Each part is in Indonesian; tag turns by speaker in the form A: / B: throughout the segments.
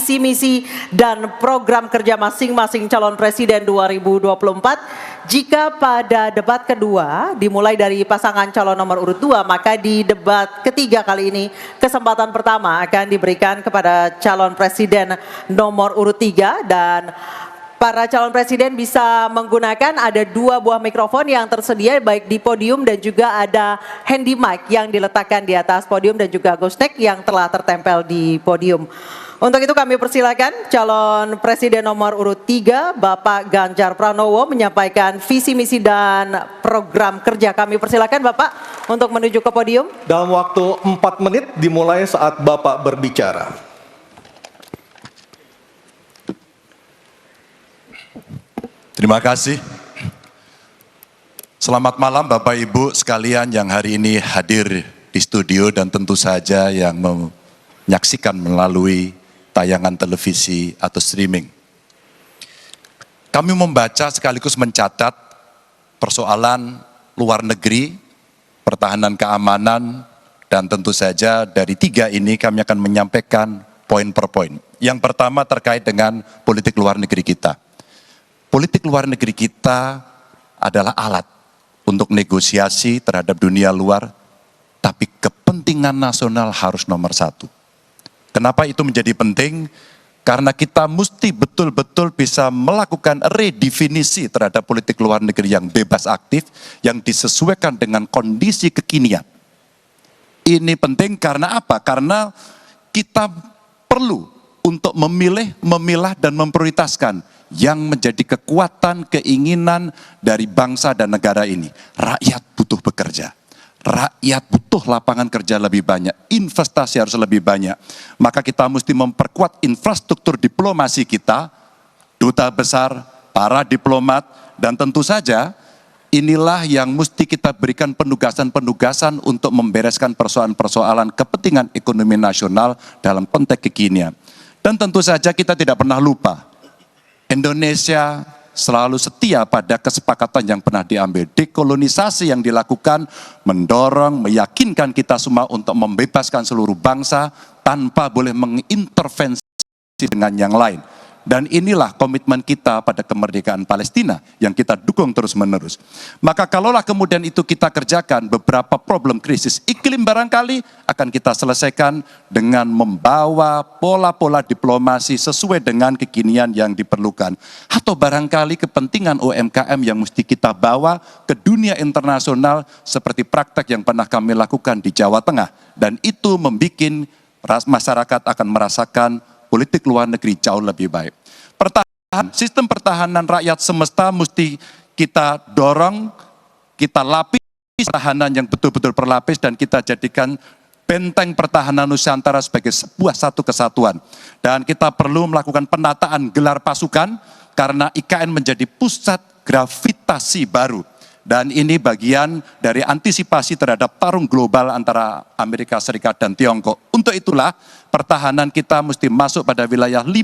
A: visi misi dan program kerja masing-masing calon presiden 2024. Jika pada debat kedua dimulai dari pasangan calon nomor urut 2, maka di debat ketiga kali ini kesempatan pertama akan diberikan kepada calon presiden nomor urut 3 dan para calon presiden bisa menggunakan ada 2 buah mikrofon yang tersedia baik di podium dan juga ada handy mic yang diletakkan di atas podium dan juga ghost neck yang telah tertempel di podium. Untuk itu kami persilakan calon presiden nomor urut 3 Bapak Ganjar Pranowo menyampaikan visi misi dan program kerja. Kami persilakan Bapak untuk menuju ke podium.
B: Dalam waktu 4 menit dimulai saat Bapak berbicara.
C: Terima kasih. Selamat malam Bapak Ibu sekalian yang hari ini hadir di studio dan tentu saja yang menyaksikan melalui tayangan televisi atau streaming. Kami membaca sekaligus mencatat persoalan luar negeri, pertahanan keamanan, dan tentu saja dari 3 ini kami akan menyampaikan poin per poin. Yang pertama terkait dengan politik luar negeri kita. Politik luar negeri kita adalah alat untuk negosiasi terhadap dunia luar, tapi kepentingan nasional harus nomor 1. Kenapa itu menjadi penting? Karena kita mesti betul-betul bisa melakukan redefinisi terhadap politik luar negeri yang bebas aktif, yang disesuaikan dengan kondisi kekinian. Ini penting karena apa? Karena kita perlu untuk memilih, memilah, dan memprioritaskan yang menjadi kekuatan, keinginan dari bangsa dan negara ini. Rakyat butuh bekerja. Rakyat butuh lapangan kerja lebih banyak. Investasi harus lebih banyak. Maka kita mesti memperkuat infrastruktur diplomasi kita, duta besar, para diplomat, dan tentu saja inilah yang mesti kita berikan penugasan-penugasan untuk membereskan persoalan-persoalan kepentingan ekonomi nasional dalam konteks kekinian. Dan tentu saja kita tidak pernah lupa, Indonesia selalu setia pada kesepakatan yang pernah diambil. Dekolonisasi yang dilakukan mendorong, meyakinkan kita semua untuk membebaskan seluruh bangsa tanpa boleh mengintervensi dengan yang lain. Dan inilah komitmen kita pada kemerdekaan Palestina yang kita dukung terus-menerus. Maka kalaulah kemudian itu kita kerjakan, beberapa problem krisis iklim barangkali akan kita selesaikan dengan membawa pola-pola diplomasi sesuai dengan kekinian yang diperlukan. Atau barangkali kepentingan UMKM yang mesti kita bawa ke dunia internasional seperti praktek yang pernah kami lakukan di Jawa Tengah. Dan itu membuat masyarakat akan merasakan politik luar negeri jauh lebih baik. Sistem pertahanan rakyat semesta mesti kita dorong, kita lapis pertahanan yang betul-betul berlapis dan kita jadikan benteng pertahanan Nusantara sebagai sebuah satu kesatuan. Dan kita perlu melakukan penataan gelar pasukan karena IKN menjadi pusat gravitasi baru. Dan ini bagian dari antisipasi terhadap tarung global antara Amerika Serikat dan Tiongkok. Untuk itulah pertahanan kita mesti masuk pada wilayah 5.0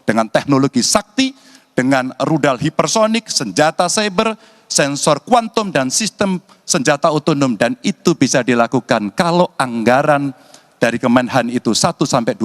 C: dengan teknologi sakti, dengan rudal hipersonik, senjata cyber, sensor kuantum, dan sistem senjata otonom. Dan itu bisa dilakukan kalau anggaran dari Kemenhan itu 1-2%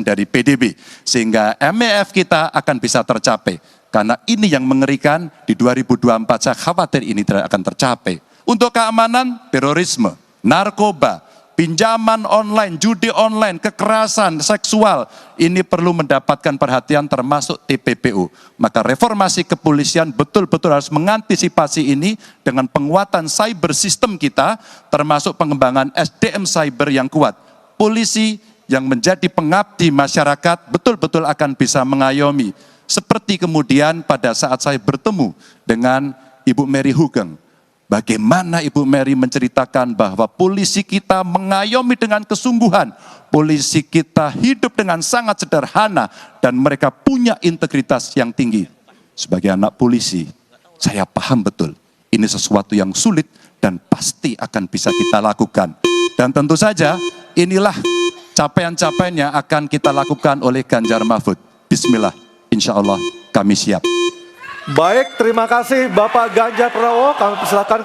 C: dari PDB. Sehingga MEF kita akan bisa tercapai. Karena ini yang mengerikan di 2024 saya khawatir ini tidak akan tercapai. Untuk keamanan, terorisme, narkoba, pinjaman online, judi online, kekerasan seksual, ini perlu mendapatkan perhatian termasuk TPPU. Maka reformasi kepolisian betul-betul harus mengantisipasi ini dengan penguatan cyber system kita, termasuk pengembangan SDM cyber yang kuat. Polisi yang menjadi pengabdi masyarakat betul-betul akan bisa mengayomi. Seperti kemudian pada saat saya bertemu dengan Ibu Mary Hugeng. Bagaimana Ibu Mary menceritakan bahwa polisi kita mengayomi dengan kesungguhan. Polisi kita hidup dengan sangat sederhana dan mereka punya integritas yang tinggi. Sebagai anak polisi, saya paham betul. Ini sesuatu yang sulit dan pasti akan bisa kita lakukan. Dan tentu saja inilah capaian-capaian yang akan kita lakukan oleh Ganjar Mahfud. Bismillah. Insya Allah kami siap.
B: Baik, terima kasih Bapak Ganjar Pranowo. Kami persilakan